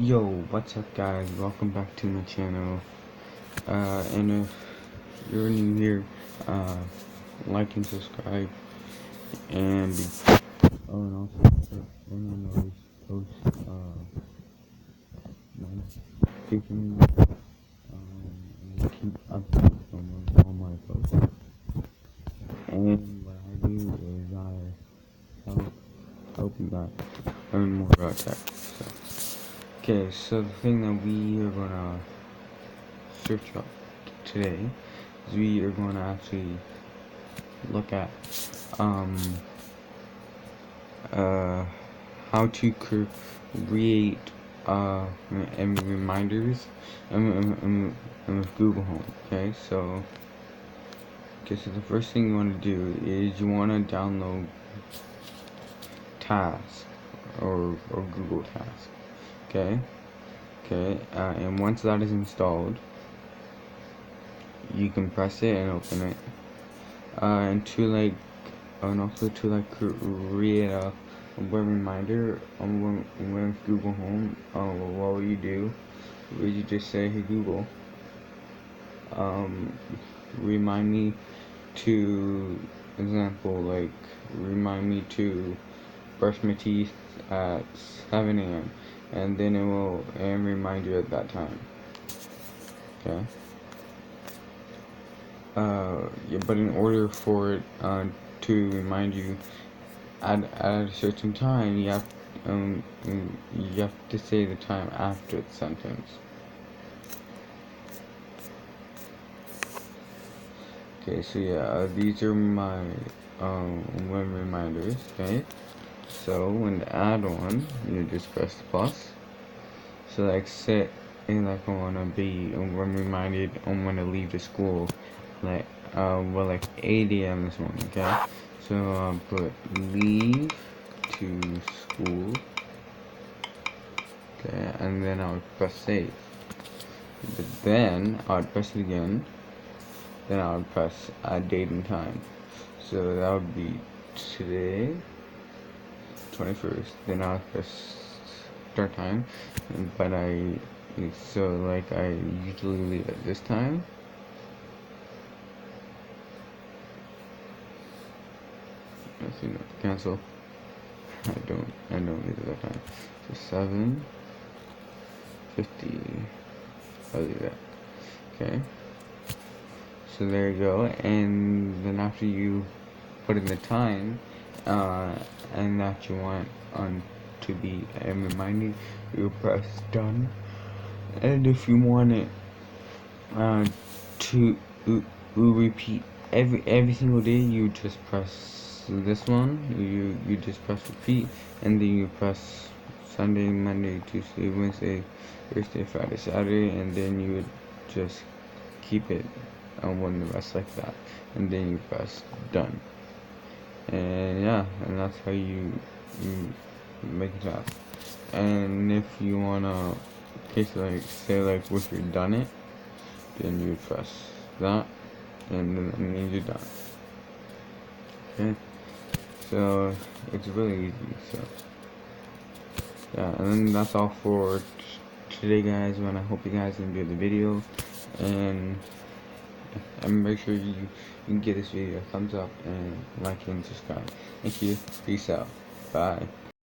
Yo, what's up guys? Welcome back to my channel. And if you're new here, like and subscribe and also turn on those post notifications and keep updates on all my posts. And what I do is I help you guys learn more about tech. Okay, so the thing that we are gonna search up today is we are going to actually look at how to create and reminders with Google Home. Okay, so the first thing you want to do is you want to download Task or Google Task. Okay, and once that is installed, you can press it and open it. And also to create a web reminder when Google Home. What will you do? Would you just say, "Hey Google, remind me to," remind me to brush my teeth at 7 a.m. and then it will remind you at that time. Okay. Yeah, but in order for it to remind you at a certain time, you have to say the time after the sentence. Okay, so yeah, these are my web reminders. Okay, so when to add one, you just press the plus. So say I wanna be when reminded on when to leave the school, 8 a.m. this morning. Okay, so I'll put leave to school. Okay, and then I would press save. But then I would press it again. Then I would press date and time. So that would be today, 21st. Then I would press start time. But I usually leave at this time. Let's see, cancel. I don't leave at that time. So 7:50. I'll leave that. Okay. So there you go. And then after you put in the time, and that you want to be reminded, you press done. And if you want it to repeat every single day, you just press this one. You just press repeat, and then you press Sunday, Monday, Tuesday, Wednesday, Thursday, Friday, Saturday, and then you would just keep it on the rest like that, and then you press done. And yeah, and that's how you make it up. And if you wanna, say if you're done it, then you press that, and then that means you're done. Okay, so it's really easy. So yeah, and then that's all for today, guys. And I hope you guys enjoyed the video, and make sure you give this video a thumbs up and like and subscribe. Thank you. Peace out. Bye.